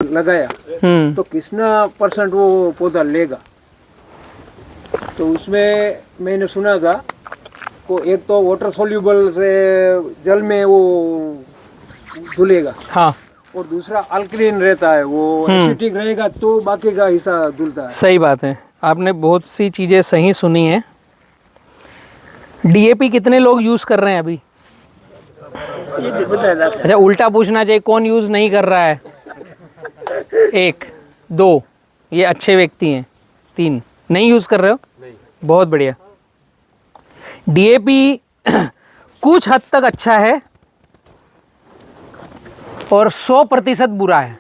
लगाया तो कितना % वो पौधा लेगा। तो उसमें मैंने सुना था को एक तो वाटर सोल्यूबल से जल में वो धुलेगा, हाँ और दूसरा अल्कलीन रहता है, वो एसिडिक रहेगा तो बाकी का हिस्सा धुलता है। सही बात है, आपने बहुत सी चीज़ें सही सुनी हैं। डीएपी कितने लोग यूज़ कर रहे हैं अभी? अच्छा, उल्टा पूछना चाहिए, कौन यूज़ नहीं कर रहा है? 1 2 ये अच्छे व्यक्ति हैं, 3 नहीं यूज़ कर रहे हो? नहीं। बहुत बढ़िया। डीएपी कुछ हद तक अच्छा है और 100% बुरा है।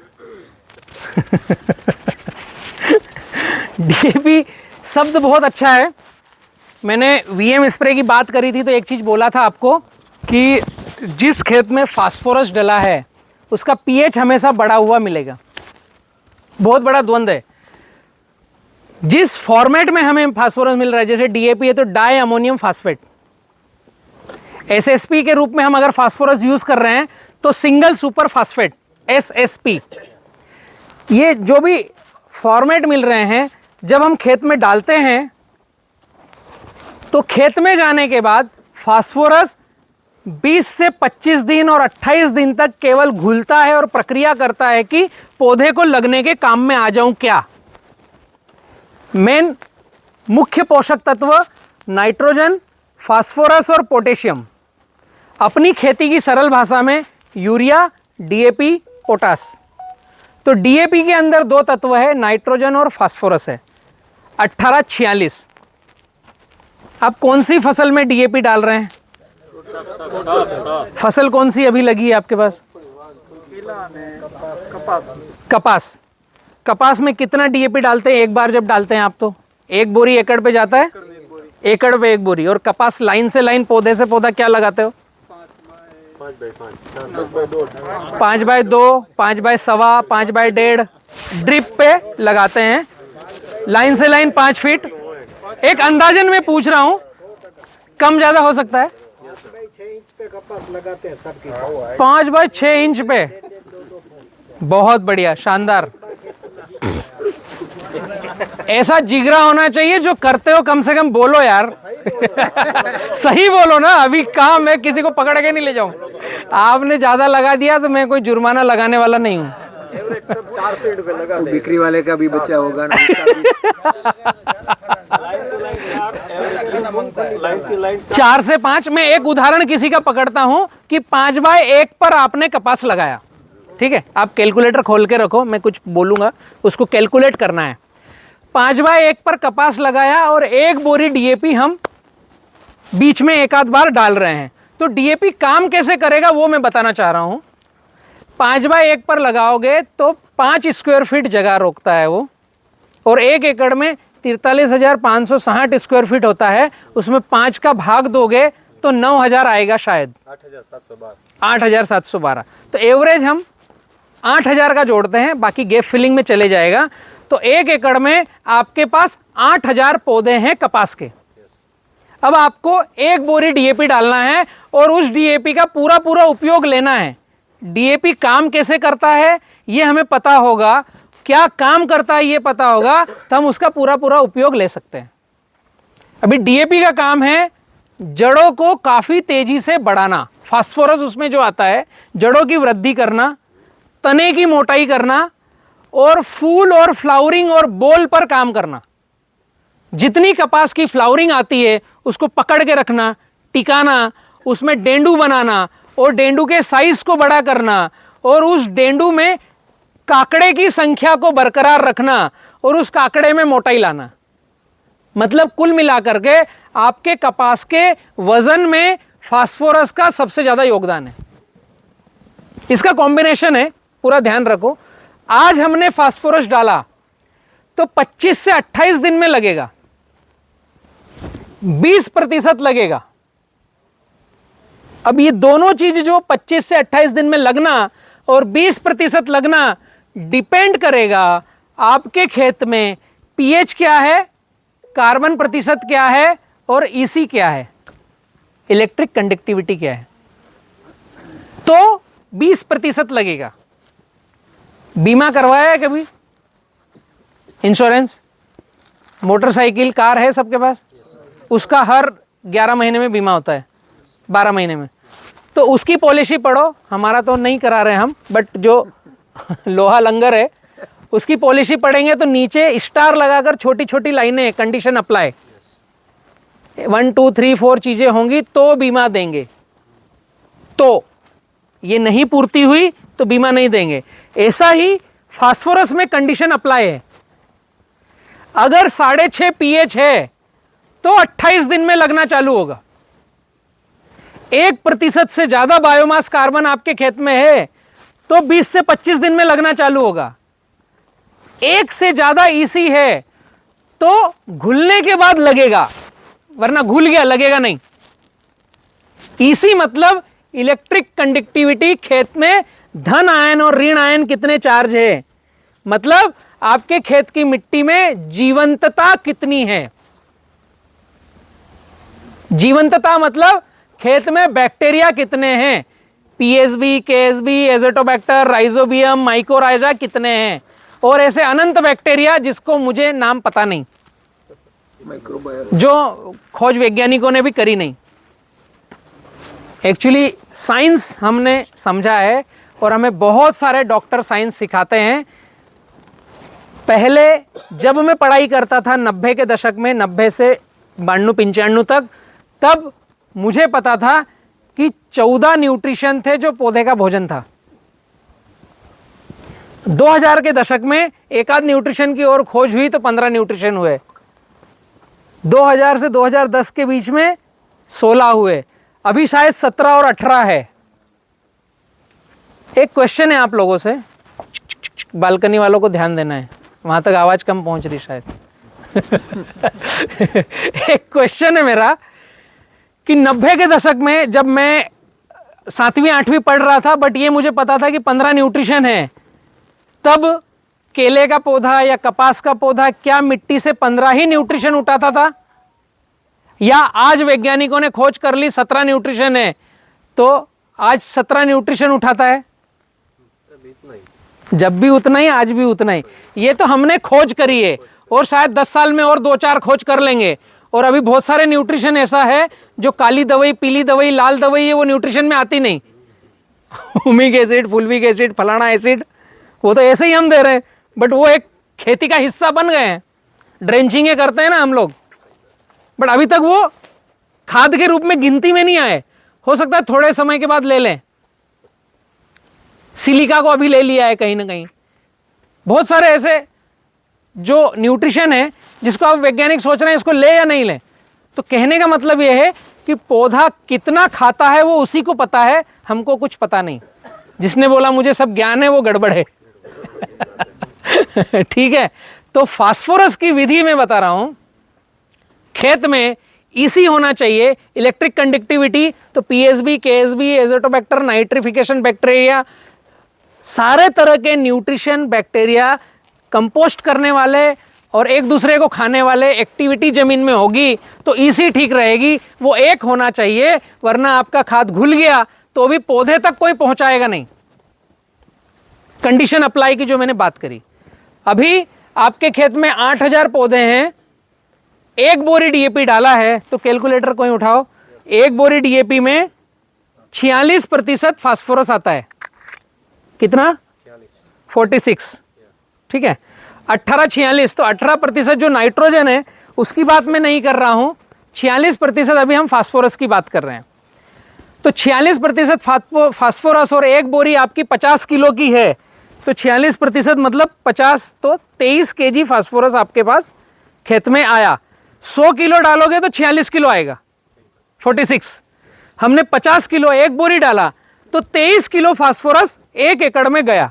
डीएपी शब्द बहुत अच्छा है। मैंने वीएम स्प्रे की बात करी थी तो एक चीज़ बोला था आपको कि जिस खेत में फास्फोरस डला है उसका पीएच हमेशा बढ़ा हुआ मिलेगा। बहुत बड़ा द्वंद्व है। जिस फॉर्मेट में हमें फास्फोरस मिल रहा है, जैसे डीएपी है तो डाई अमोनियम फास्फेट, एसएसपी के रूप में हम अगर फास्फोरस यूज कर रहे हैं तो सिंगल सुपर फास्फेट एसएसपी, ये जो भी फॉर्मेट मिल रहे हैं जब हम खेत में डालते हैं तो खेत में जाने के बाद फास्फोरस 20 से 25 दिन और 28 दिन तक केवल घुलता है और प्रक्रिया करता है कि पौधे को लगने के काम में आ जाऊं क्या। मेन मुख्य पोषक तत्व नाइट्रोजन, फास्फोरस और पोटेशियम, अपनी खेती की सरल भाषा में यूरिया, डीएपी, पोटास। तो डीएपी के अंदर 2 तत्व है, नाइट्रोजन और फास्फोरस है। 1846। आप कौन सी फसल में डीएपी डाल रहे हैं? फसल कौन सी अभी लगी है आपके पास? कपास। कपास में कितना डीएपी डालते हैं एक बार जब डालते हैं आप? तो 1 बोरी एकड़ पे जाता है, एकड़ पे 1 बोरी। और कपास लाइन से लाइन, पौधे से पौधा क्या लगाते हो? 5 बाय 2, 5 बाय 1.25, 5 बाय 1.5 ड्रिप पे लगाते हैं, लाइन से लाइन 5 फीट। एक अंदाजन में पूछ रहा हूं, कम ज्यादा हो सकता है? 5 बाय 6 इंच पे कपास लगाते हैं सबकी। 5 बाय 6 इंच पे, बहुत बढ़िया, शानदार। ऐसा जिगरा होना चाहिए, जो करते हो कम से कम बोलो यार। सही बोलो ना, अभी कहाँ मैं किसी को पकड़ के नहीं ले जाऊं। आपने ज्यादा लगा दिया तो मैं कोई जुर्माना लगाने वाला नहीं हूं। 4 फीट पे लगा, बिक्री वाले का भी बच्चा होगा ना। 4 से 5। मैं एक उदाहरण किसी का पकड़ता हूं कि 5 बाय 1 पर आपने कपास लगाया, ठीक है? आप कैलकुलेटर खोल के रखो, मैं कुछ बोलूंगा, उसको कैलकुलेट करना है। 5 बाय 1 पर कपास लगाया और 1 बोरी डीएपी हम बीच में एक आध बार डाल रहे हैं। तो डीएपी काम कैसे करेगा वो मैं बताना चाह रहा हूं। 5 बाय 1 पर लगाओगे तो 5 स्क्वायर फीट जगह रोकता है वो, और 1 एकड़ में 43,560 स्क्वायर फीट होता है। उसमें 5 का भाग दोगे तो 9,000 आएगा, शायद 8,712। तो एवरेज हम 8,000 का जोड़ते हैं, बाकी गैप फिलिंग में चले जाएगा। तो 1 एकड़ में आपके पास 8,000 पौधे हैं कपास के। अब आपको 1 बोरी डीएपी डालना है और उस डीएपी का पूरा पूरा उपयोग लेना है। डीएपी काम कैसे करता है ये हमें पता होगा, क्या काम करता है ये पता होगा, तो हम उसका पूरा पूरा उपयोग ले सकते हैं। अभी डीएपी का काम है जड़ों को काफी तेजी से बढ़ाना, फास्फोरस उसमें जो आता है, जड़ों की वृद्धि करना, तने की मोटाई करना, और फूल और फ्लावरिंग और बोल पर काम करना। जितनी कपास की फ्लावरिंग आती है उसको पकड़ के रखना, टिकाना, उसमें डेंडू बनाना और डेंडू के साइज को बड़ा करना, और उस डेंडू में काकड़े की संख्या को बरकरार रखना और उस काकड़े में मोटाई लाना। मतलब कुल मिलाकर के आपके कपास के वजन में फास्फोरस का सबसे ज्यादा योगदान है। इसका कॉम्बिनेशन है, पूरा ध्यान रखो। आज हमने फास्फोरस डाला तो 25 से 28 दिन में लगेगा, 20% लगेगा। अब ये दोनों चीज जो 25 से 28 दिन में लगना और 20% लगना डिपेंड करेगा आपके खेत में पीएच क्या है, कार्बन प्रतिशत क्या है और ईसी क्या है, इलेक्ट्रिक कंडक्टिविटी क्या है। तो 20% लगेगा। बीमा करवाया है कभी? इंश्योरेंस? मोटरसाइकिल कार है सबके पास? उसका हर 11 महीने में बीमा होता है, 12 महीने में। तो उसकी पॉलिसी पढ़ो, हमारा तो नहीं करा रहे हम, बट जो लोहा लंगर है उसकी पॉलिसी पढ़ेंगे तो नीचे स्टार लगाकर छोटी छोटी लाइनें, कंडीशन अप्लाई, 1 2 3 4 चीजें होंगी तो बीमा देंगे। तो ये नहीं पूर्ति हुई तो बीमा नहीं देंगे। ऐसा ही फास्फोरस में कंडीशन अप्लाई है। अगर 6.5 pH है तो 28 दिन में लगना चालू होगा। 1% से ज्यादा बायोमास कार्बन आपके खेत में है तो 20 से 25 दिन में लगना चालू होगा। 1 से ज्यादा ईसी है तो घुलने के बाद लगेगा, वरना घुल गया लगेगा नहीं। ईसी मतलब इलेक्ट्रिक कंडक्टिविटी, खेत में धन आयन और ऋण आयन कितने चार्ज है, मतलब आपके खेत की मिट्टी में जीवंतता कितनी है। जीवंतता मतलब खेत में बैक्टीरिया कितने हैं, PSB, KSB, Azotobacter, rhizobium, mycorrhiza कितने हैं, और ऐसे अनंत बैक्टीरिया जिसको मुझे नाम पता नहीं, जो खोज वैज्ञानिकों ने भी करी नहीं। एक्चुअली साइंस हमने समझा है और हमें बहुत सारे डॉक्टर साइंस सिखाते हैं। पहले जब मैं पढ़ाई करता था 90 के दशक में, 90 से 92-95 तक, तब मुझे पता था कि 14 न्यूट्रिशन थे जो पौधे का भोजन था। 2000 के दशक में एक आध न्यूट्रिशन की और खोज हुई तो 15 न्यूट्रिशन हुए। 2000 से 2010 के बीच में 16 हुए, अभी शायद 17 और 18 है। एक क्वेश्चन है आप लोगों से, बालकनी वालों को ध्यान देना है, वहां तक आवाज कम पहुंच रही शायद। एक क्वेश्चन है मेरा कि 90 के दशक में जब मैं 7वीं 8वीं पढ़ रहा था, बट ये मुझे पता था कि 15 न्यूट्रिशन है, तब केले का पौधा या कपास का पौधा क्या मिट्टी से 15 ही न्यूट्रिशन उठाता था, या आज वैज्ञानिकों ने खोज कर ली 17 न्यूट्रिशन है तो आज 17 न्यूट्रिशन उठाता है? जब भी उतना ही, आज भी उतना ही। ये तो हमने खोज करी है और शायद 10 साल में और 2-4 खोज कर लेंगे। और अभी बहुत सारे न्यूट्रिशन ऐसा है जो काली दवाई, पीली दवाई, लाल दवाई है, वो न्यूट्रिशन में आती नहीं। हुमिक एसिड, फुल्विक एसिड, फलाना एसिड, वो तो ऐसे ही हम दे रहे हैं, बट वो एक खेती का हिस्सा बन गए हैं। ड्रेंचिंग करते हैं ना हम लोग, बट अभी तक वो खाद के रूप में गिनती में नहीं आए। हो सकता है थोड़े समय के बाद ले लें। सिलिका को अभी ले लिया है कहीं ना कहीं। बहुत सारे ऐसे जो न्यूट्रिशन है जिसको आप वैज्ञानिक सोच रहे हैं इसको ले या नहीं ले। तो कहने का मतलब यह है कि पौधा कितना खाता है वो उसी को पता है, हमको कुछ पता नहीं। जिसने बोला मुझे सब ज्ञान है वो गड़बड़ है। ठीक है, तो फास्फोरस की विधि में बता रहा हूं। खेत में ईसी होना चाहिए, इलेक्ट्रिक कंडक्टिविटी, तो PSB, KSB, Azotobacter, nitrification bacteria, सारे तरह के न्यूट्रिशन बैक्टीरिया कंपोस्ट करने वाले और एक दूसरे को खाने वाले एक्टिविटी जमीन में होगी तो ईसी ठीक रहेगी। वो एक होना चाहिए, वरना आपका खाद घुल गया तो भी पौधे तक कोई पहुंचाएगा नहीं। कंडीशन अप्लाई की जो मैंने बात करी। अभी आपके खेत में 8000 पौधे हैं, 1 बोरी डीएपी डाला है, तो कैलकुलेटर कोई उठाओ, 1 बोरी डीएपी में 46% फास्फोरस आता है। कितना? 46। ठीक है, 18-46, तो 18% जो नाइट्रोजन है उसकी बात मैं नहीं कर रहा हूं, 46% अभी हम फास्फोरस की बात कर रहे हैं। तो 46% फास्फोरस और 1 बोरी आपकी 50 किलो की है, तो 46% मतलब 50, तो 23 kg फास्फोरस आपके पास खेत में आया। 100 किलो डालोगे तो 46 किलो आएगा, 46। हमने 50 किलो 1 बोरी डाला तो 23 किलो फास्फोरस 1 एकड़ में गया।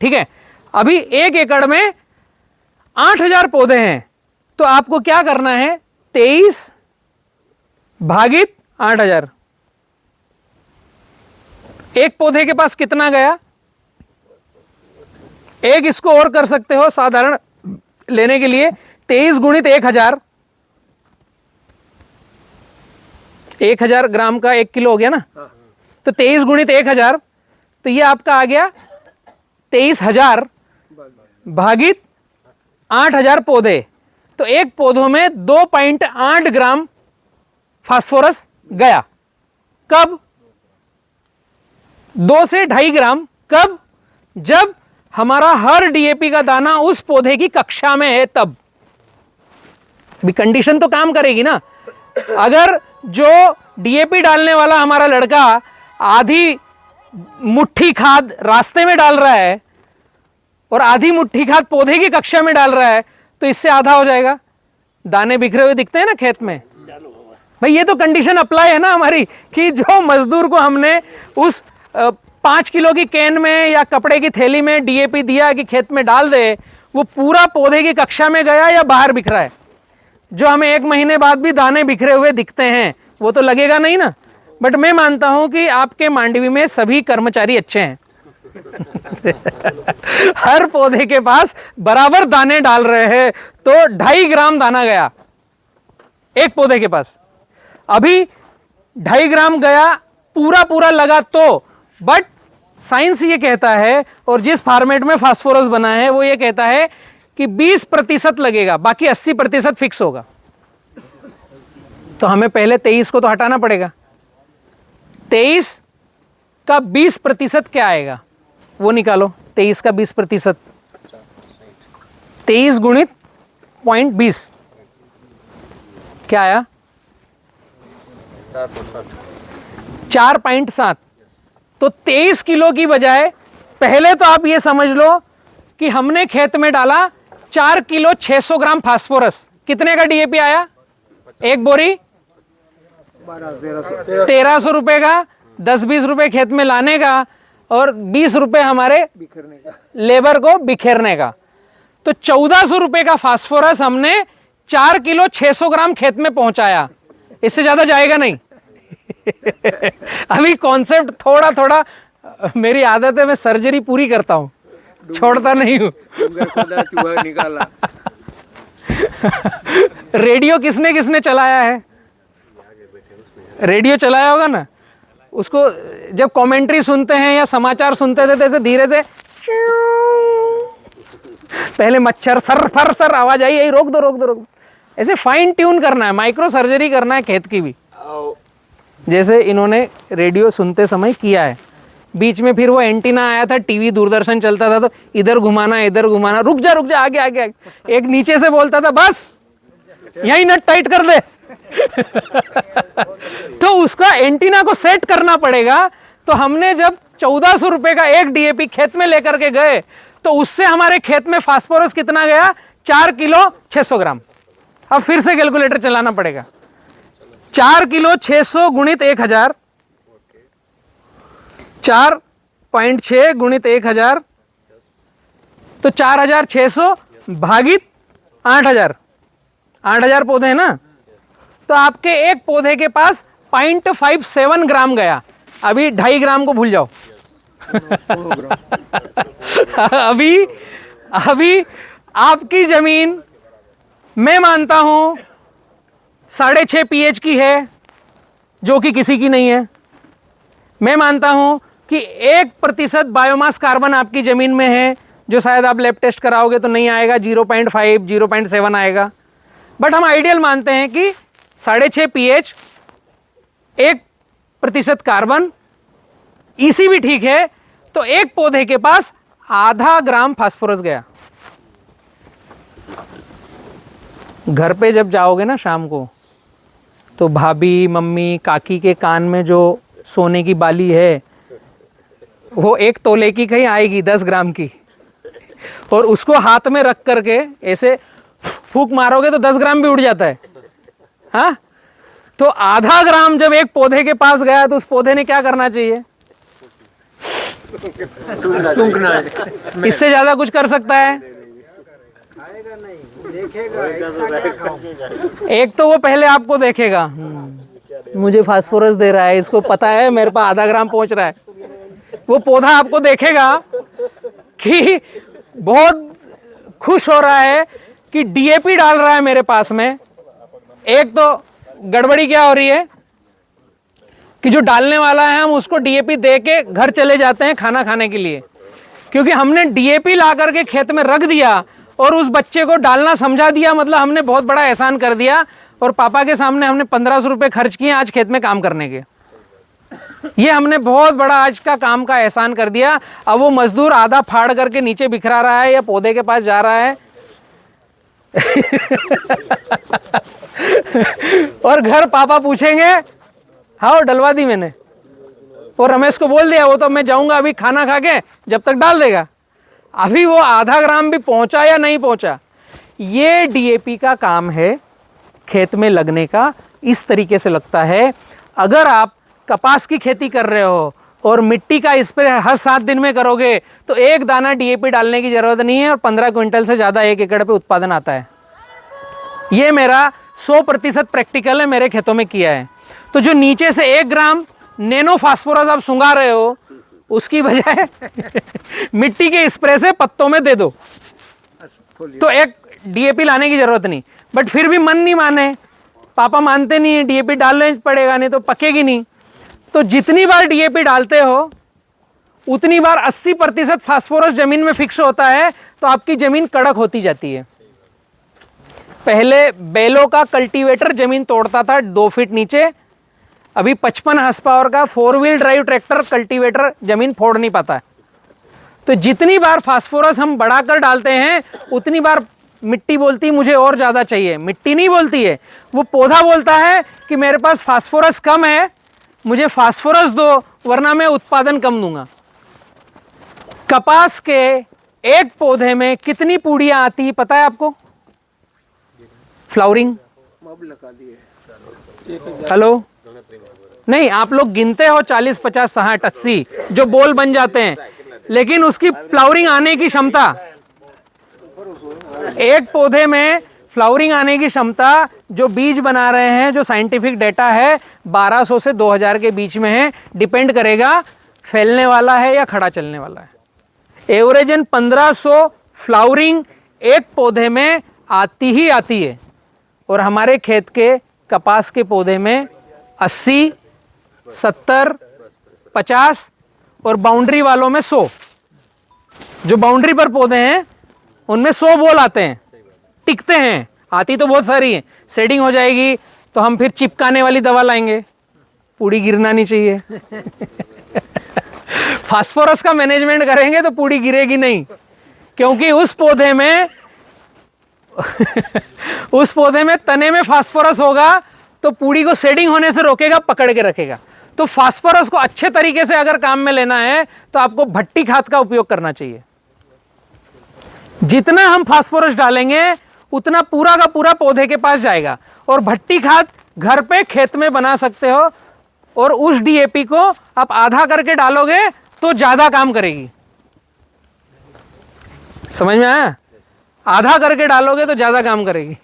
ठीक है, अभी 1 एकड़ में 8000 पौधे हैं, तो आपको क्या करना है, 23 भागित 8000। एक पौधे के पास कितना गया? एक इसको और कर सकते हो साधारण लेने के लिए, 23 गुणित 1000, 1000 ग्राम का 1 किलो हो गया ना, तो 23 गुणित 1000, तो ये आपका आ गया 23,000 भागित 8,000 पौधे, तो एक पौधों में 2.8 ग्राम फास्फोरस गया। कब? 2 से 2.5 ग्राम। कब? जब हमारा हर डीएपी का दाना उस पौधे की कक्षा में है तब। अभी कंडीशन तो काम करेगी ना। अगर जो डीएपी डालने वाला हमारा लड़का आधी मुट्ठी खाद रास्ते में डाल रहा है और आधी मुट्ठी खाद पौधे की कक्षा में डाल रहा है, तो इससे आधा हो जाएगा। दाने बिखरे हुए दिखते हैं ना खेत में भाई, ये तो कंडीशन अप्लाई है ना हमारी, कि जो मजदूर को हमने उस 5 किलो की कैन में या कपड़े की थैली में डीएपी दिया कि खेत में डाल दे, वो पूरा पौधे की कक्षा में गया या बाहर बिखरा है। जो हमें 1 महीने बाद भी दाने बिखरे हुए दिखते हैं वो तो लगेगा नहीं ना। बट मैं मानता हूं कि आपके मांडवी में सभी कर्मचारी अच्छे हैं हर पौधे के पास बराबर दाने डाल रहे हैं, तो 2.5 ग्राम दाना गया एक पौधे के पास। अभी 2.5 ग्राम गया, पूरा लगा तो, बट साइंस ये कहता है और जिस फॉर्मेट में फास्फोरस बना है वो ये कहता है कि 20% लगेगा, बाकी 80% फिक्स होगा। तो हमें पहले 23 को तो हटाना पड़ेगा। 23 का 20% क्या आएगा वो निकालो। 23 का 20%, 23 गुणित 0.20 क्या आया? 4.7। तो 23 किलो की बजाय पहले तो आप ये समझ लो कि हमने खेत में डाला 4 किलो 600 ग्राम फास्फोरस। कितने का डीएपी आया? एक बोरी 1300 रुपए का, 10-20 रुपए खेत में लाने का और 20 रुपए हमारे बिखरने का, लेबर को बिखेरने का। तो 1400 रुपए का फास्फोरस हमने 4 किलो 600 ग्राम खेत में पहुंचाया। इससे ज्यादा जाएगा नहीं अभी कॉन्सेप्ट थोड़ा मेरी आदत है, मैं सर्जरी पूरी करता हूं, छोड़ता नहीं हूं चूहा निकाला रेडियो किसने किसने चलाया है? रेडियो चलाया होगा ना। उसको जब कमेंट्री सुनते हैं या समाचार सुनते थे तो ऐसे धीरे से पहले मच्छर सर फर सर आवाज आई, यही रोक दो। ऐसे फाइन ट्यून करना है, माइक्रो सर्जरी करना है खेत की भी, जैसे इन्होंने रेडियो सुनते समय किया है। बीच में फिर वो एंटीना आया था, टीवी दूरदर्शन चलता था, तो इधर घुमाना, रुक जा आगे। एक नीचे से बोलता था बस यही नट टाइट कर दे तो उसका एंटीना को सेट करना पड़ेगा। तो हमने जब 1400 रुपए का एक डीएपी खेत में लेकर के गए तो उससे हमारे खेत में फास्फोरस कितना गया? 4 किलो 600 ग्राम। अब फिर से कैलकुलेटर चलाना पड़ेगा। 4 किलो 600 गुणित 1000, 4.6 गुणित 1000, तो 4600 भागित 8000। 8000 पौधे हैं ना, तो आपके एक पौधे के पास 0.57 ग्राम गया। अभी 2.5 ग्राम को भूल जाओ अभी आपकी जमीन मैं मानता हूं 6.5 pH की है, जो कि किसी की नहीं है। मैं मानता हूं कि 1% बायोमास कार्बन आपकी जमीन में है, जो शायद आप लैब टेस्ट कराओगे तो नहीं आएगा, 0.5 0.7 आएगा। बट हम आइडियल मानते हैं कि 6.5 pH, 1% कार्बन, ईसी भी ठीक है, तो एक पौधे के पास आधा ग्राम फास्फोरस गया। घर पे जब जाओगे ना शाम को, तो भाभी, मम्मी, काकी के कान में जो सोने की बाली है वो 1 तोले की कहीं आएगी, 10 ग्राम की, और उसको हाथ में रख करके ऐसे फूंक मारोगे तो 10 ग्राम भी उड़ जाता है। हाँ, तो आधा ग्राम जब एक पौधे के पास गया तो उस पौधे ने क्या करना चाहिए? सूंघना है। इससे ज्यादा कुछ कर सकता है? खाएगा नहीं, देखेगा, इतना क्या खाऊं? एक तो वो पहले आपको देखेगा, मुझे फास्फोरस दे रहा है, इसको पता है मेरे पास आधा ग्राम पहुंच रहा है। वो पौधा आपको देखेगा कि बहुत खुश हो रहा है कि डीएपी डाल रहा है मेरे पास में। एक तो गड़बड़ी क्या हो रही है कि जो डालने वाला है हम उसको डीएपी दे के घर चले जाते हैं खाना खाने के लिए, क्योंकि हमने डीएपी ला करके खेत में रख दिया और उस बच्चे को डालना समझा दिया, मतलब हमने बहुत बड़ा एहसान कर दिया। और पापा के सामने हमने 1500 रुपये खर्च किए आज खेत में काम करने के। ये हमने बहुत बड़ा आज का काम का एहसान कर दिया। अब वो मजदूर आधा फाड़ करके नीचे बिखरा रहा है या पौधे के पास जा रहा है और घर पापा पूछेंगे हाँ डलवा दी मैंने, और रमेश को बोल दिया वो तो मैं जाऊंगा अभी खाना खा के, जब तक डाल देगा। अभी वो आधा ग्राम भी पहुंचा या नहीं पहुंचा। ये डीएपी का काम है खेत में लगने का। इस तरीके से लगता है। अगर आप कपास की खेती कर रहे हो और मिट्टी का स्प्रे हर 7 दिन में करोगे तो एक दाना डीएपी डालने की जरूरत नहीं है और 15 क्विंटल से ज़्यादा 1 एकड़ पे उत्पादन आता है। ये मेरा 100% प्रैक्टिकल है, मेरे खेतों में किया है। तो जो नीचे से 1 ग्राम नैनो फास्फोरस आप सुंघा रहे हो उसकी बजाय मिट्टी के स्प्रे से पत्तों में दे दो, तो एक डीएपी लाने की जरूरत नहीं। बट फिर भी मन नहीं माने, पापा मानते नहीं है, डीएपी डालना पड़ेगा नहीं तो पकेगी नहीं। तो जितनी बार डीएपी डालते हो उतनी बार 80% फास्फोरस जमीन में फिक्स होता है, तो आपकी जमीन कड़क होती जाती है। पहले बैलों का कल्टीवेटर जमीन तोड़ता था 2 फीट नीचे, अभी 55 हॉर्स पावर का 4 व्हील ड्राइव ट्रैक्टर कल्टीवेटर जमीन फोड़ नहीं पाता है। तो जितनी बार फास्फोरस हम बढ़ाकर डालते हैं उतनी बार मिट्टी बोलती मुझे और ज़्यादा चाहिए। मिट्टी नहीं बोलती है, वो पौधा बोलता है कि मेरे पास फास्फोरस कम है, मुझे फास्फोरस दो वरना मैं उत्पादन कम दूंगा। कपास के एक पौधे में कितनी पूड़ियाँ आती है पता है आपको? फ्लावरिंग हेलो नहीं, आप लोग गिनते हो 40, 50, 60, 80 जो बोल बन जाते हैं, लेकिन उसकी फ्लावरिंग आने की क्षमता, एक पौधे में फ्लावरिंग आने की क्षमता जो बीज बना रहे हैं, जो साइंटिफिक डेटा है 1200 से 2000 के बीच में है। डिपेंड करेगा फैलने वाला है या खड़ा चलने वाला है। एवरेजन 1500 फ्लावरिंग एक पौधे में आती ही आती है। और हमारे खेत के कपास के पौधे में 80, 70, 50 और बाउंड्री वालों में 100। जो बाउंड्री पर पौधे हैं उनमें 100 बोल आते हैं, टिकते हैं। आती तो बहुत सारी है, सेडिंग हो जाएगी तो हम फिर चिपकाने वाली दवा लाएंगे, पूड़ी गिरना नहीं चाहिए। फास्फोरस का मैनेजमेंट करेंगे तो पूड़ी गिरेगी नहीं, क्योंकि उस पौधे में उस पौधे में तने में फास्फोरस होगा तो पूड़ी को सेडिंग होने से रोकेगा, पकड़ के रखेगा। तो फास्फोरस को अच्छे तरीके से अगर काम में लेना है तो आपको भट्टी खाद का उपयोग करना चाहिए। जितना हम फास्फोरस डालेंगे उतना पूरा का पूरा पौधे के पास जाएगा। और भट्टी खाद घर पे खेत में बना सकते हो, और उस डीएपी को आप आधा करके डालोगे तो ज्यादा काम करेगी। समझ में आया? आधा करके डालोगे तो ज्यादा काम करेगी।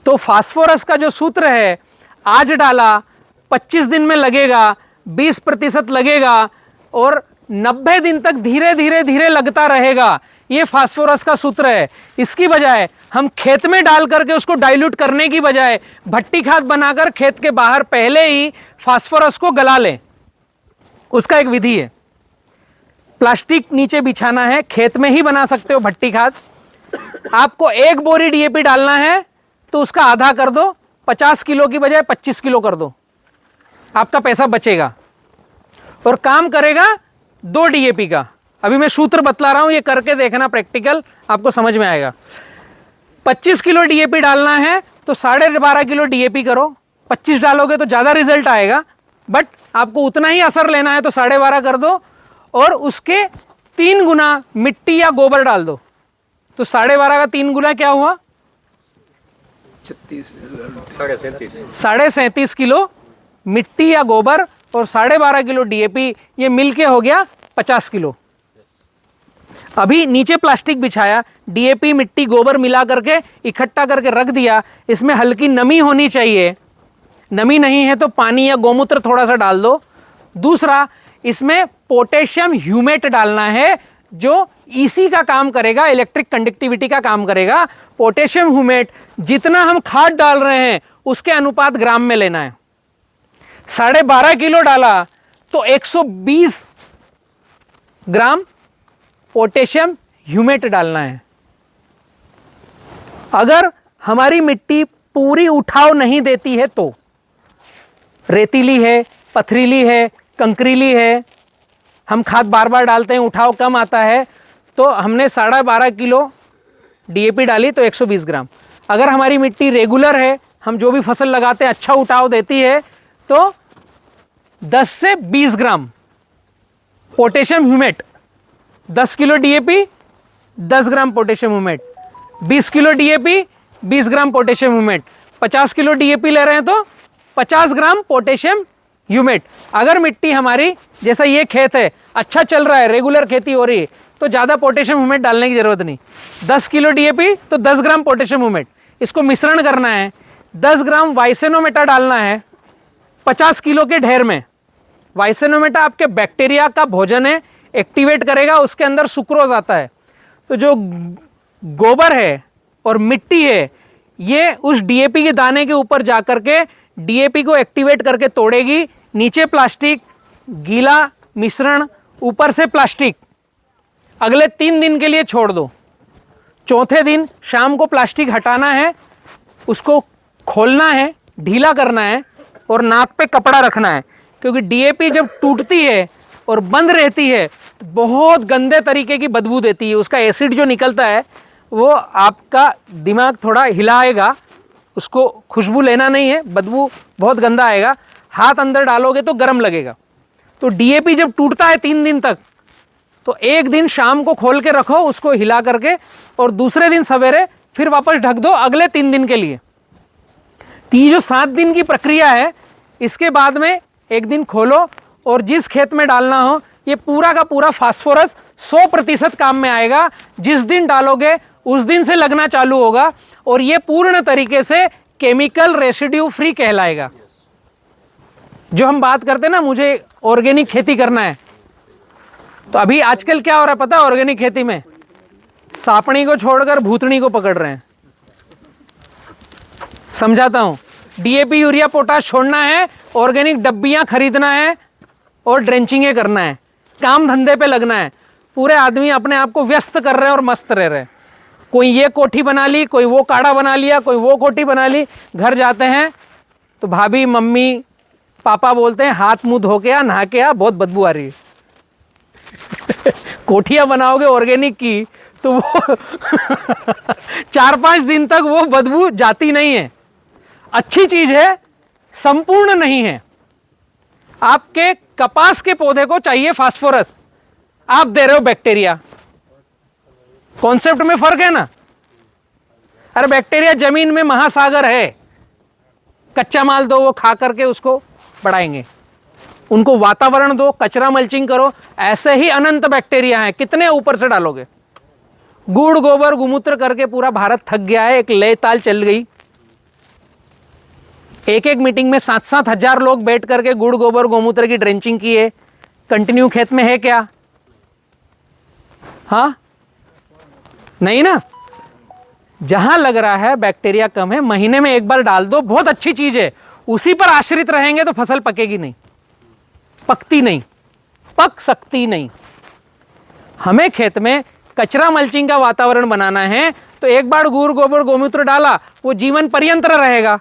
तो फास्फोरस का जो सूत्र है, आज डाला 25 दिन में लगेगा, 20% लगेगा और 90 दिन तक धीरे धीरे धीरे लगता रहेगा। ये फास्फोरस का सूत्र है। इसकी बजाय हम खेत में डाल करके उसको डाइल्यूट करने की बजाय भट्टी खाद बनाकर खेत के बाहर पहले ही फास्फोरस को गला लें। उसका एक विधि है, प्लास्टिक नीचे बिछाना है, खेत में ही बना सकते हो भट्टी खाद। आपको 1 बोरी डीएपी डालना है तो उसका आधा कर दो, 50 किलो की बजाय 25 किलो कर दो, आपका पैसा बचेगा और काम करेगा 2 डीएपी का। अभी मैं सूत्र बतला रहा हूं, ये करके देखना प्रैक्टिकल, आपको समझ में आएगा। 25 किलो डीएपी डालना है तो 12.5 किलो डीएपी करो। 25 डालोगे तो ज़्यादा रिजल्ट आएगा, बट आपको उतना ही असर लेना है तो 12.5 कर दो और उसके 3 गुना मिट्टी या गोबर डाल दो। तो 12.5 का 3 गुना क्या हुआ? 37.5 किलो मिट्टी या गोबर और 12.5 किलो डीएपी, ये मिलके हो गया 50 किलो। अभी नीचे प्लास्टिक बिछाया, डीएपी मिट्टी गोबर मिला करके इकट्ठा करके रख दिया। इसमें हल्की नमी होनी चाहिए, नमी नहीं है तो पानी या गोमूत्र थोड़ा सा डाल दो। दूसरा, इसमें पोटेशियम ह्यूमेट डालना है जो ईसी का काम करेगा, इलेक्ट्रिक कंडक्टिविटी का काम करेगा। पोटेशियम ह्यूमेट जितना हम खाद डाल रहे हैं उसके अनुपात ग्राम में लेना है। 12.5 किलो डाला तो 120 ग्राम पोटेशियम ह्यूमेट डालना है। अगर हमारी मिट्टी पूरी उठाव नहीं देती है तो, रेतीली है, पथरीली है, कंकरीली है, हम खाद बार बार डालते हैं, उठाव कम आता है, तो हमने 12.5 किलो डीएपी डाली तो 120 ग्राम। अगर हमारी मिट्टी रेगुलर है, हम जो भी फसल लगाते हैं अच्छा उठाव देती है, तो 10 से 20 gram potassium humate, 10 kilo DAP 10 gram potassium humate, 20 kilo DAP 20 gram potassium humate, 50 kilo DAP ले रहे हैं तो 50 ग्राम पोटेशियम ह्यूमेट। अगर मिट्टी हमारी, जैसा ये खेत है, अच्छा चल रहा है, रेगुलर खेती हो रही है, तो ज़्यादा पोटेशियम ह्यूमेट डालने की ज़रूरत नहीं। 10 किलो डीएपी तो 10 ग्राम पोटेशियम ह्यूमेट, इसको मिश्रण करना है। 10 ग्राम वाइसेनोमेटा डालना है 50 किलो के ढेर में। वाइसेनोमेटा आपके बैक्टीरिया का भोजन है, एक्टिवेट करेगा, उसके अंदर सुक्रोज आता है। तो जो गोबर है और मिट्टी है, ये उस डीएपी के दाने के ऊपर जाकर के डीएपी को एक्टिवेट करके तोड़ेगी। नीचे प्लास्टिक, गीला मिश्रण, ऊपर से प्लास्टिक। अगले 3 दिन के लिए छोड़ दो। चौथे दिन शाम को प्लास्टिक हटाना है, उसको खोलना है, ढीला करना है और नाक पे कपड़ा रखना है, क्योंकि डीएपी जब टूटती है और बंद रहती है तो बहुत गंदे तरीके की बदबू देती है। उसका एसिड जो निकलता है वो आपका दिमाग थोड़ा हिलाएगा, उसको खुशबू लेना नहीं है, बदबू बहुत गंदा आएगा। हाथ अंदर डालोगे तो गर्म लगेगा। तो डीएपी जब टूटता है 3 दिन तक, तो एक दिन शाम को खोल के रखो उसको हिला करके, और दूसरे दिन सवेरे फिर वापस ढक दो अगले 3 दिन के लिए। तो ये जो 7 दिन की प्रक्रिया है, इसके बाद में एक दिन खोलो और जिस खेत में डालना हो, ये पूरा का पूरा फास्फोरस 100% काम में आएगा। जिस दिन डालोगे उस दिन से लगना चालू होगा और ये पूर्ण तरीके से केमिकल रेसिड्यू फ्री कहलाएगा। जो हम बात करते हैं ना, मुझे ऑर्गेनिक खेती करना है, तो अभी आजकल क्या हो रहा है पता है? ऑर्गेनिक खेती में सापणी को छोड़कर भूतनी को पकड़ रहे हैं। समझाता हूं, डीएपी यूरिया पोटाश छोड़ना है, ऑर्गेनिक डब्बियां खरीदना है और ड्रेंचिंग करना है, काम धंधे पे लगना है। पूरे आदमी अपने आप को व्यस्त कर रहे हैं और मस्त रह रहे हैं। कोई ये कोठी बना ली, कोई वो काढ़ा बना लिया, कोई वो कोठी बना ली। घर जाते हैं तो भाभी, मम्मी, पापा बोलते हैं हाथ मुंह धो के आ, नहा के आ, बहुत बदबू आ रही है। कोठियां बनाओगे ऑर्गेनिक की तो वो 4-5 दिन तक वो बदबू जाती नहीं है। अच्छी चीज है, संपूर्ण नहीं है। आपके कपास के पौधे को चाहिए फास्फोरस, आप दे रहे हो बैक्टीरिया। कॉन्सेप्ट में फर्क है ना। अरे बैक्टीरिया जमीन में महासागर है, कच्चा माल दो, वो खा करके उसको बढ़ाएंगे। उनको वातावरण दो, कचरा मल्चिंग करो। ऐसे ही अनंत बैक्टीरिया हैं, कितने ऊपर से डालोगे? गुड़ गोबर गुमूत्र करके पूरा भारत थक गया है, एक लय ताल चल गई। एक मीटिंग में 7-7 हजार लोग बैठ करके गुड़ गोबर गोमूत्र की ड्रेंचिंग की है। कंटिन्यू खेत में है क्या? हाँ, नहीं ना। जहां लग रहा है बैक्टीरिया कम है, महीने में एक बार डाल दो, बहुत अच्छी चीज है। उसी पर आश्रित रहेंगे तो फसल पकेगी नहीं, पकती नहीं, पक सकती नहीं। हमें खेत में कचरा मल्चिंग का वातावरण बनाना है, तो एक बार गुड़ गोबर गोमूत्र डाला, वो जीवन पर्यंत रहेगा।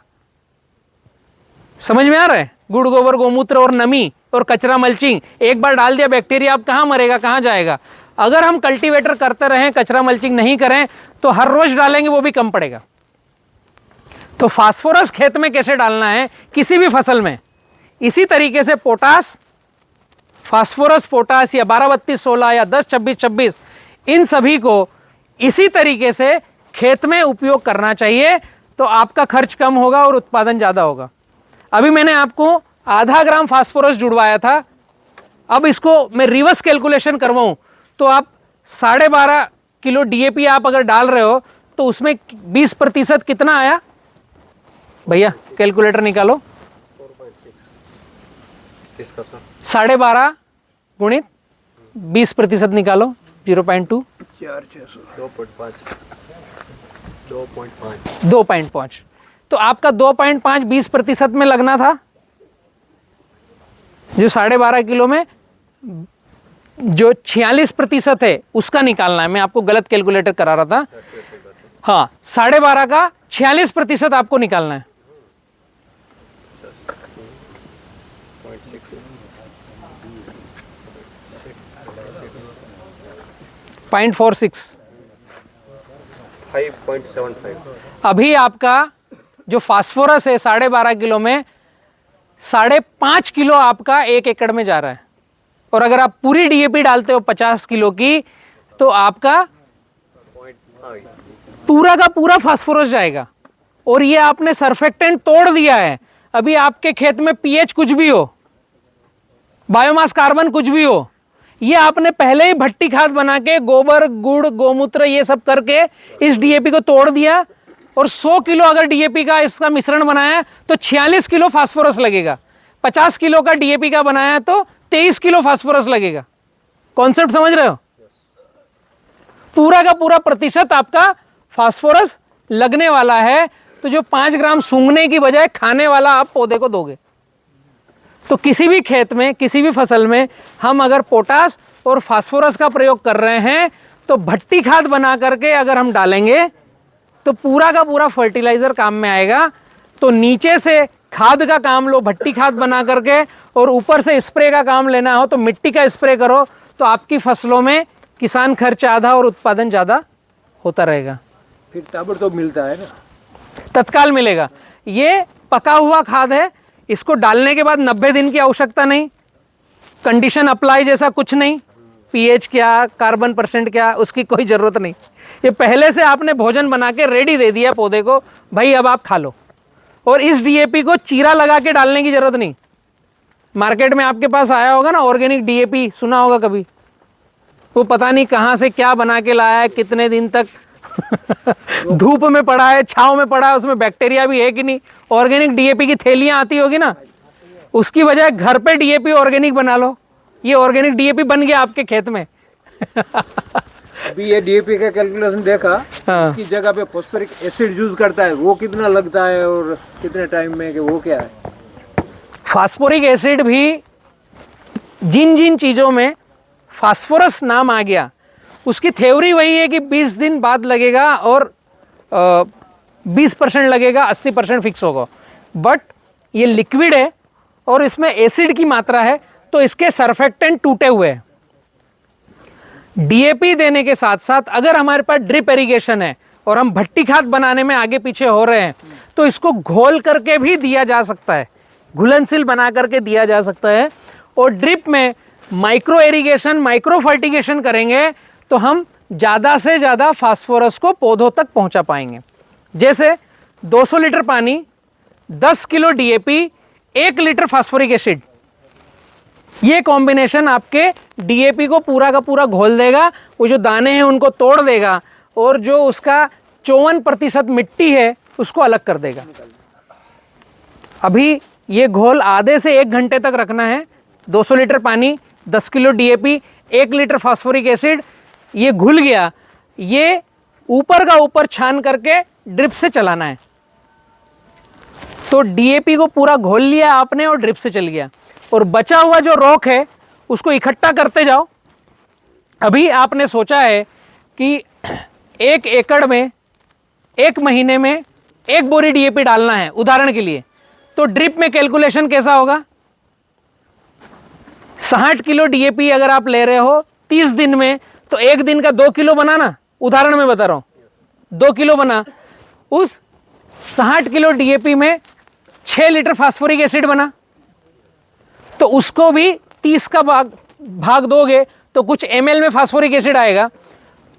समझ में आ रहा है? गुड़ गोबर गोमूत्र और नमी और कचरा मल्चिंग एक बार डाल दिया, बैक्टीरिया अब कहाँ मरेगा, कहाँ जाएगा? अगर हम कल्टीवेटर करते रहें, कचरा मल्चिंग नहीं करें, तो हर रोज डालेंगे वो भी कम पड़ेगा। तो फास्फोरस खेत में कैसे डालना है किसी भी फसल में, इसी तरीके से पोटास, फास्फोरस पोटास या 12-32-16 या 10-26-26, इन सभी को इसी तरीके से खेत में उपयोग करना चाहिए। तो आपका खर्च कम होगा और उत्पादन ज़्यादा होगा। अभी मैंने आपको आधा ग्राम फास्फोरस जुड़वाया था, अब इसको मैं रिवर्स कैलकुलेशन करवाऊं तो आप 12.5 किलो डीएपी आप अगर डाल रहे हो तो उसमें 20% कितना आया भैया? कैलकुलेटर निकालो। 12.5 गुणित 20% निकालो, 0.2, 2.5। तो आपका 2.5 20% में लगना था, जो 12.5 किलो में जो 46% है उसका निकालना है। मैं आपको गलत कैलकुलेटर करा रहा था। हाँ, 12.5 का 46% आपको निकालना है। 0.46 5.75 अभी आपका जो फास्फोरस है 12.5 किलो में 5.5 किलो आपका 1 एकड़ में जा रहा है। और अगर आप पूरी डीएपी डालते हो 50 किलो की तो आपका पूरा का पूरा फास्फोरस जाएगा। और ये आपने सरफेक्टेंट तोड़ दिया है। अभी आपके खेत में पीएच कुछ भी हो, बायोमास कार्बन कुछ भी हो, ये आपने पहले ही भट्टी खाद बना के गोबर गुड़ गोमूत्र ये सब करके इस डीएपी को तोड़ दिया। और 100 किलो अगर डीएपी का इसका मिश्रण बनाया तो 46 किलो फास्फोरस लगेगा। 50 किलो का डीएपी का बनाया तो 23 किलो फास्फोरस लगेगा। कॉन्सेप्ट समझ रहे हो? पूरा का पूरा प्रतिशत आपका फास्फोरस लगने वाला है। तो जो 5 ग्राम सूंघने की बजाय खाने वाला आप पौधे को दोगे। तो किसी भी खेत में किसी भी फसल में हम अगर पोटास और फास्फोरस का प्रयोग कर रहे हैं तो भट्टी खाद बना करके अगर हम डालेंगे तो पूरा का पूरा फर्टिलाइजर काम में आएगा। तो नीचे से खाद का काम लो भट्टी खाद बना करके, और ऊपर से स्प्रे का काम लेना हो तो मिट्टी का स्प्रे करो। तो आपकी फसलों में किसान खर्च आधा और उत्पादन ज़्यादा होता रहेगा। फिर ताबड़तोड़ मिलता है ना, तत्काल मिलेगा। ये पका हुआ खाद है, इसको डालने के बाद 90 दिन की आवश्यकता नहीं, कंडीशन अप्लाई जैसा कुछ नहीं, पीएच क्या कार्बन परसेंट क्या उसकी कोई ज़रूरत नहीं। ये पहले से आपने भोजन बना के रेडी दे दिया पौधे को, भाई अब आप खा लो। और इस डीएपी को चीरा लगा के डालने की ज़रूरत नहीं। मार्केट में आपके पास आया होगा ना ऑर्गेनिक डीएपी, सुना होगा कभी? वो पता नहीं कहाँ से क्या बना के लाया है, कितने दिन तक धूप में पड़ा है, छांव में पड़ा है, उसमें बैक्टीरिया भी है कि नहीं। ऑर्गेनिक डीएपी की थैलियां आती होगी ना, उसकी बजाय घर पे डीएपी ऑर्गेनिक बना लो। ये ऑर्गेनिक डीएपी बन गया आपके खेत में। अभी ये डीएपी का कैलकुलेशन देखा, हाँ। इसकी जगह पे फॉस्फोरिक एसिड यूज करता है, वो कितना लगता है और कितने टाइम में, कि वो क्या है? फास्फोरिक एसिड भी जिन जिन चीज़ों में फास्फोरस नाम आ गया उसकी थ्योरी वही है कि 20 दिन बाद लगेगा और 20% लगेगा, 80% फिक्स होगा। बट ये लिक्विड है और इसमें एसिड की मात्रा है तो इसके सरफेक्टेंट टूटे हुए हैं। डीएपी देने के साथ साथ अगर हमारे पास ड्रिप इरिगेशन है और हम भट्टी खाद बनाने में आगे पीछे हो रहे हैं तो इसको घोल करके भी दिया जा सकता है, घुलनशील बना करके दिया जा सकता है। और ड्रिप में माइक्रो इरिगेशन माइक्रो फर्टिगेशन करेंगे तो हम ज़्यादा से ज़्यादा फास्फोरस को पौधों तक पहुंचा पाएंगे। जैसे 200 लीटर पानी, 10 kilo DAP, 1 litre phosphoric acid, ये कॉम्बिनेशन आपके डीएपी को पूरा का पूरा घोल देगा। वो जो दाने हैं उनको तोड़ देगा और जो उसका 54% मिट्टी है उसको अलग कर देगा। अभी ये घोल आधे से 1 घंटे तक रखना है। 200 लीटर पानी, 10 kilo DAP, 1 litre phosphoric acid, ये घुल गया, ये ऊपर का ऊपर छान करके ड्रिप से चलाना है। तो डीएपी को पूरा घोल लिया आपने और ड्रिप से चल गया। और बचा हुआ जो रॉक है उसको इकट्ठा करते जाओ। अभी आपने सोचा है कि 1 एकड़ में 1 महीने में 1 बोरी डीएपी डालना है उदाहरण के लिए, तो ड्रिप में कैलकुलेशन कैसा होगा? 60 किलो डीएपी अगर आप ले रहे हो 30 दिन में, तो 1 दिन का 2 किलो बना ना, उदाहरण में बता रहा हूं, 2 किलो बना। उस 60 किलो डीएपी में 6 लीटर फास्फोरिक एसिड बना, तो उसको भी 30 का भाग दोगे तो कुछ ml में फास्फोरिक एसिड आएगा।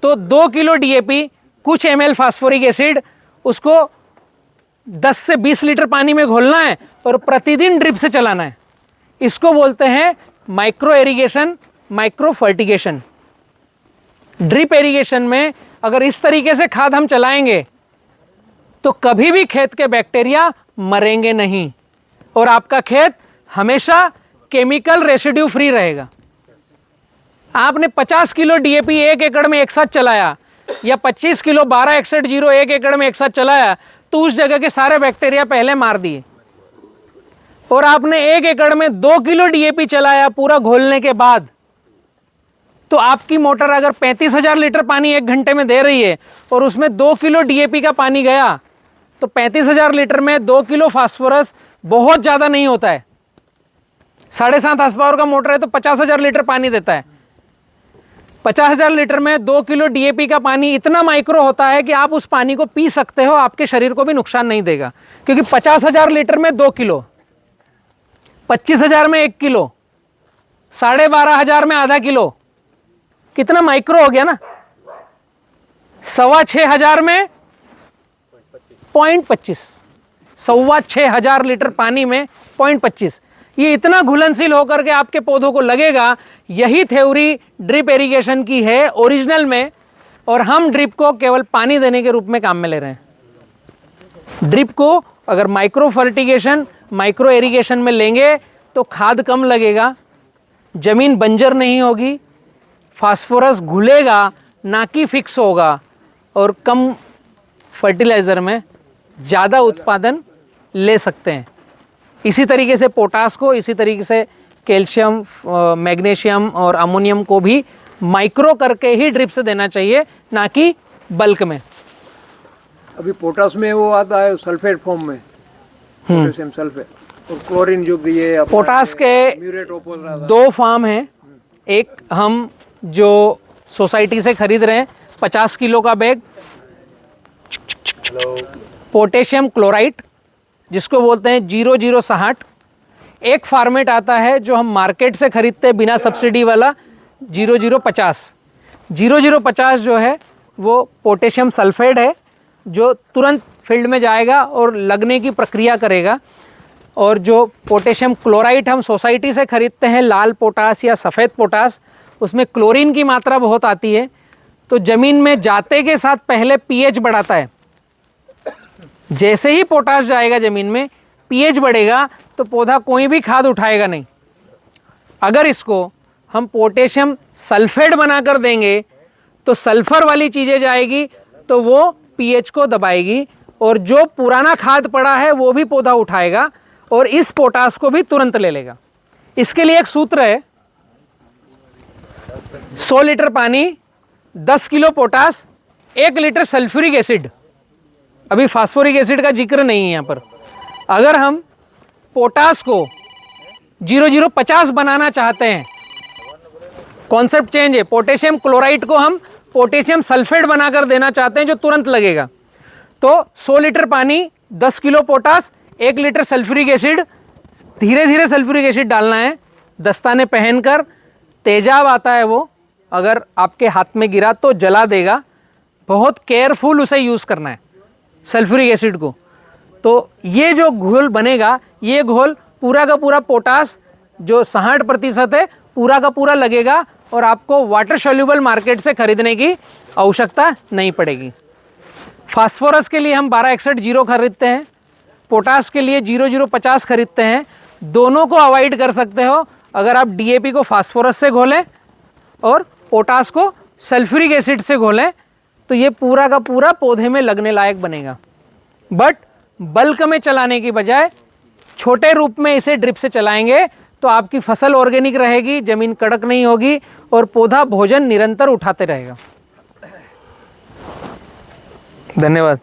तो 2 किलो डीएपी, कुछ ml फास्फोरिक एसिड, उसको 10 से 20 लीटर पानी में घोलना है और प्रतिदिन ड्रिप से चलाना है। इसको बोलते हैं micro irrigation micro fertigation. Drip irrigation में अगर इस तरीके से खाद हम चलाएंगे तो कभी भी खेत के बैक्टीरिया मरेंगे नहीं और आपका खेत हमेशा केमिकल रेसिड्यू फ्री रहेगा। आपने 50 किलो डीएपी 1 एकड़ में एक साथ चलाया या 25 किलो 1261 1 एकड़ में एक साथ चलाया तो उस जगह के सारे बैक्टीरिया पहले मार दिए। और आपने 1 एकड़ में 2 किलो डीएपी चलाया पूरा घोलने के बाद, तो आपकी मोटर अगर 35,000 लीटर पानी 1 घंटे में दे रही है और उसमें 2 किलो डीएपी का पानी गया, तो 35,000 लीटर में 2 किलो फास्फोरस बहुत ज़्यादा नहीं होता है। 7.5 हार्स पावर का मोटर है तो 50,000 लीटर पानी देता है। 50,000 लीटर में 2 किलो डीएपी का पानी इतना माइक्रो होता है कि आप उस पानी को पी सकते हो, आपके शरीर को भी नुकसान नहीं देगा। क्योंकि 50,000 लीटर में 2 किलो, 25,000 में 1 किलो, 12,500 में आधा किलो, कितना माइक्रो हो गया ना। 6,500 में 0.25, 6,500 लीटर पानी में 0.25, ये इतना घुलनशील होकर के आपके पौधों को लगेगा। यही थ्योरी ड्रिप इरिगेशन की है ओरिजिनल में, और हम ड्रिप को केवल पानी देने के रूप में काम में ले रहे हैं। ड्रिप को अगर माइक्रो फर्टिगेशन, माइक्रो इरिगेशन में लेंगे तो खाद कम लगेगा, ज़मीन बंजर नहीं होगी, फास्फोरस घुलेगा ना कि फिक्स होगा, और कम फर्टिलाइज़र में ज़्यादा उत्पादन ले सकते हैं। इसी तरीके से पोटास को, इसी तरीके से कैल्शियम, मैग्नीशियम और अमोनियम को भी माइक्रो करके ही ड्रिप से देना चाहिए, ना कि बल्क में। अभी पोटास में वो आता है सल्फेट फॉर्म में, पोटेशियम सल्फेट, और क्लोरीन जो दिए अपना पोटास के म्यूरेट ओपोल रहा था। 2 फॉर्म हैं। एक हम जो सोसाइटी से खरीद रहे हैं 50 किलो का बैग, पोटेशियम क्लोराइड जिसको बोलते हैं 0060। एक फॉर्मेट आता है जो हम मार्केट से खरीदते हैं बिना सब्सिडी वाला, 0050। 0050 जो है वो पोटेशियम सल्फेट है, जो तुरंत फील्ड में जाएगा और लगने की प्रक्रिया करेगा। और जो पोटेशियम क्लोराइड हम सोसाइटी से खरीदते हैं, लाल पोटास या सफ़ेद पोटास, उसमें क्लोरीन की मात्रा बहुत आती है, तो ज़मीन में जाते के साथ पहले पीएच बढ़ाता है। जैसे ही पोटास जाएगा ज़मीन में, पीएच बढ़ेगा तो पौधा कोई भी खाद उठाएगा नहीं। अगर इसको हम पोटेशियम सल्फेट बनाकर देंगे तो सल्फर वाली चीज़ें जाएगी, तो वो पीएच को दबाएगी, और जो पुराना खाद पड़ा है वो भी पौधा उठाएगा और इस पोटास को भी तुरंत ले लेगा। इसके लिए एक सूत्र है, 100 लीटर पानी, 10 kilo potash, 1 litre sulphuric acid. अभी फास्फोरिक एसिड का जिक्र नहीं है यहाँ पर। अगर हम पोटास को 0050 बनाना चाहते हैं, कॉन्सेप्ट चेंज है, पोटेशियम क्लोराइड को हम पोटेशियम सल्फेट बनाकर देना चाहते हैं जो तुरंत लगेगा, तो 100 लीटर पानी, 10 kilo potash, 1 litre sulphuric acid, धीरे धीरे सल्फ्यूरिक एसिड डालना है। दस्ताने पहनकर, तेजाब आता है वो, अगर आपके हाथ में गिरा तो जला देगा, बहुत केयरफुल उसे यूज़ करना है सल्फ्यूरिक एसिड को। तो ये जो घोल बनेगा, ये घोल पूरा का पूरा पोटास जो 60% है पूरा का पूरा लगेगा, और आपको वाटर सोल्यूबल मार्केट से खरीदने की आवश्यकता नहीं पड़ेगी। फास्फोरस के लिए हम 1261 खरीदते हैं, पोटास के लिए 0050 खरीदते हैं। दोनों को अवॉइड कर सकते हो अगर आप डीएपी को फास्फोरस से घोलें और पोटास को सल्फ्यूरिक एसिड से घोलें, तो ये पूरा का पूरा पौधे में लगने लायक बनेगा। बट बल्क में चलाने की बजाय छोटे रूप में इसे ड्रिप से चलाएंगे तो आपकी फसल ऑर्गेनिक रहेगी, ज़मीन कड़क नहीं होगी और पौधा भोजन निरंतर उठाते रहेगा। धन्यवाद।